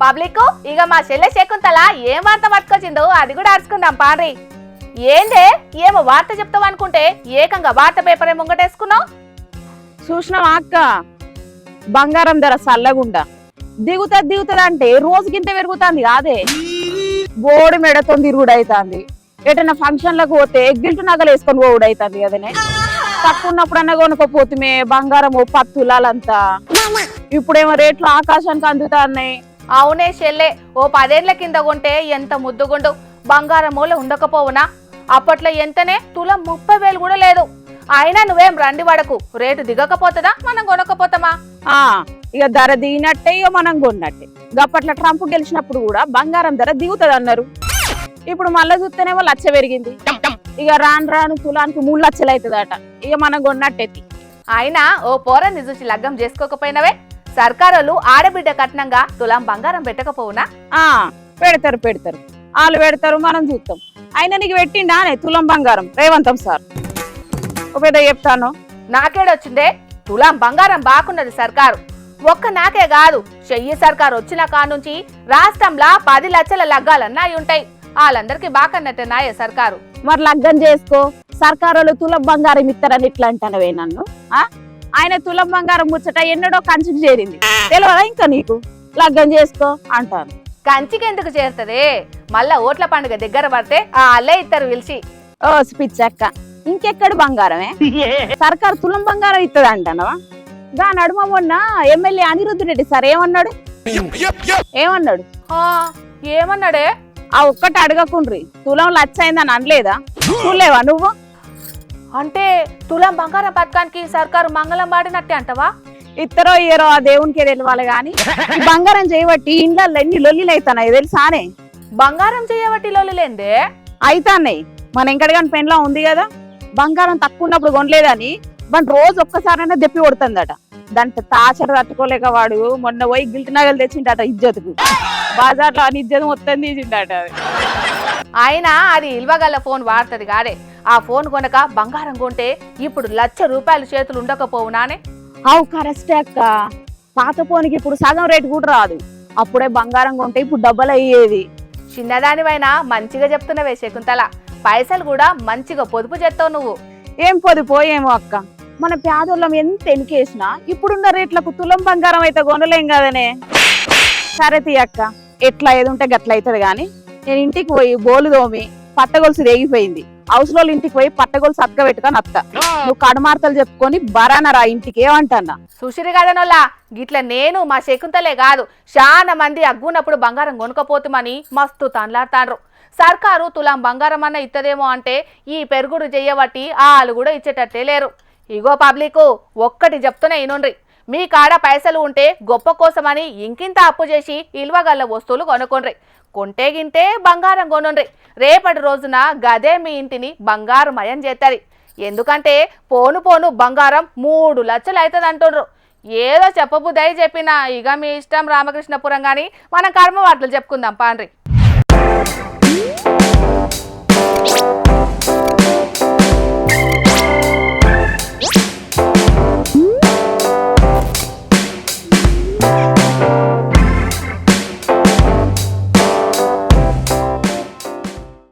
Public ఇక మా చెల్లె శకుంతల ఏం వార్త పట్టుకొచ్చిందో అది కూడా అరుచుకుందాం పాండ్రి. ఏందే ఏమో వార్త చెప్తావు అనుకుంటే ఏకంగా వార్త పేపర్ ముంగటేసుకున్నావు. చూసినావా అక్క, బంగారం ధర సల్లగుండా దిగుతుంది అంటే రోజుకింత పెరుగుతుంది కాదే. బోడి మెడతో తిరుగుడు అవుతుంది. ఎటన్నా ఫంక్షన్లకు పోతే గిల్టు నగలు వేసుకొని పోవుడు అవుతుంది కదనే. తక్కువ ఉన్నప్పుడన్నా కొనుక్కోపోతుమే బంగారం 10 తులాలంతా. ఇప్పుడేమో రేట్లు ఆకాశానికి అందుతున్నాయి. అవునే చెల్లె, ఓ 10 ఏళ్ల కింద కొంటే ఎంత ముద్దుగుండు బంగారం మూల ఉండకపోవునా. అప్పట్లో ఎంతనే తులం 30,000 కూడా లేదు. అయినా నువ్వేం రండి వాడకు, రేటు దిగకపోతుందా మనం కొనకపోతామా? ఇక ధర దిగినట్టే ఇక మనం కొన్నట్టే. గప్పట్ల ట్రంప్ గెలిచినప్పుడు కూడా బంగారం ధర దిగుతుంది అన్నారు. ఇప్పుడు మళ్ళా చూస్తేనేమో 1,00,000 పెరిగింది. ఇక రాను తులానికి 3 లక్షలు అవుతుందట. ఇక మనం కొన్నట్టెత్తి. అయినా ఓ పోరని చూసి లగ్గం చేసుకోకపోయినవే. సర్కారోళ్ళు ఆడబిడ్డ కట్నంగా తులం బంగారం పెట్టకపోవునా? పెడతారు వాళ్ళు పెడతారు, మనం చూస్తాం. అయినా నీకు పెట్టిండా తులం బంగారం రేవంతం సార్? పెద్ద చెప్తాను. నాకేడొచ్చిందే తులం బంగారం బాగున్నది సర్కారు. ఒక్క నాకే కాదు, చెయ్యి సర్కారు వచ్చిన కానుంచి రాష్ట్రంలో 10 లక్షల లగ్గాలన్నాయి ఉంటాయి. వాళ్ళందరికీ బాకన్నట్టే నాయ సర్కారు. మరి లగ్గం చేసుకో, సర్కారు తులం బంగారం ఇస్తారని ఇట్లా అంటానవే నన్ను? ఆయన తులం బంగారం ముచ్చట ఎన్నడో కంచికి చేరింది తెలియదా ఇంకా నీకు? లగ్గం చేసుకో అంటాను. కంచికి ఎందుకు చేరుతుంది? మళ్ళా ఓట్ల పండుగ దగ్గర పడితే ఆ అల్లే ఇద్దరు పిలిచి. ఓ పిచ్చక్క, ఇంకెక్కడు బంగారమే? సర్కారు తులం బంగారం ఇస్తుంది అంటానవా? దా నడుమ మొన్న ఎమ్మెల్యే అనిరుద్ధ్ రెడ్డి సార్ ఏమన్నాడు? ఏమన్నాడే? ఆ ఒక్కటి అడగకుండ్రి, తులం 1,00,000 అయిందని అనలేదా? చూడలేవా నువ్వు? అంటే తులం బంగారం పథకానికి సర్కారు మంగళం పాడినట్టే అంటవా? ఇద్దరో ఏరో ఆ దేవునికే తెలియాలి గాని ఈ బంగారం చేయబట్టి ఇండ్లలో ఎన్ని లొల్లిలు అవుతాయి తెలుసానే? బంగారం చేయబట్టి లొల్లిలేందే అయితాన్నాయి. మన ఎంకడగాని పెన్లో ఉంది కదా, బంగారం తక్కువ ఉన్నప్పుడు కొనలేదని వాడు రోజు ఒక్కసారైనా దెప్పి కొడుతుందట. దాంట్లో తాచరు తట్టుకోలేక వాడు మొన్న పోయి గిల్ట్ నగలు తెచ్చిండట ఇజ్జతుకు. బాజార్లో అని ఇజ్జత్ మొత్తం తీసిండట. అయినా అది ఇల్వగల్ల ఫోన్ వాడుతుంది కాదే. ఆ ఫోన్ కొనక బంగారం కొంటే ఇప్పుడు ₹1,00,000 చేతులు ఉండకపోవునానే? అవు కరెస్టే అక్క. పాత ఫోన్కి ఇప్పుడు సగం రేటు కూడా రాదు. అప్పుడే బంగారం కొంటే ఇప్పుడు డబ్బులు అయ్యేది. చిన్నదానివైనా మంచిగా చెప్తున్నవే శకుంతల. పైసలు కూడా మంచిగా పొదుపు చేస్తావు నువ్వు. ఏం పొదుపో ఏమో అక్క, మన పేదోళ్ళం ఎంత ఎనికేసినా ఇప్పుడున్న రేట్లకు తులం బంగారం అయితే కొనలేం కదనే. సరే తీ అక్క, ఎట్లా ఏది ఉంటే గట్ల అవుతుంది గాని నేను ఇంటికి పోయి బోలు దోమి పట్టగొలుసు రేగిపోయింది. అవసరం ఇంటికి పోయి పట్టగొలుసు అతక పెట్టుకొని అత్త. నువ్వు కడమార్తలు చెప్పుకొని బరానరా ఇంటికి ఏమంటన్నా? సుషిరి కదనోలా గిట్ల నేను మా శకుంతలే కాదు చాలా మంది అగ్గునప్పుడు బంగారం కొనుకపోతామని మస్తు తాన్లాడతాండ్రు. సర్కారు తులం బంగారం అన్న ఇత్తదేమో అంటే ఈ పెరుగుడు చెయ్యబట్టి వాళ్ళు కూడా ఇచ్చేటట్టే లేరు. ఇగో పబ్లిక్ ఒక్కటి చెప్తూనే ఇనుండ్రి, మీ కాడ పైసలు ఉంటే గొప్ప కోసమని ఇంకింత అప్పు చేసి ఇల్వగల్ల వస్తువులు కొనుక్కొండ్రి. కొంటే గింటే బంగారం కొనుండ్రి. రేపటి రోజున గదే మీ ఇంటిని బంగారు మయం చేస్తుంది. ఎందుకంటే పోను పోను బంగారం 3 లక్షలు అవుతుంది అంటుండ్రు. ఏదో చెప్పబుద్దయి చెప్పినా ఇక మీ ఇష్టం రామకృష్ణపురం. కానీ మనం కర్మ వార్తలు చెప్పుకుందాం పాండ్రి.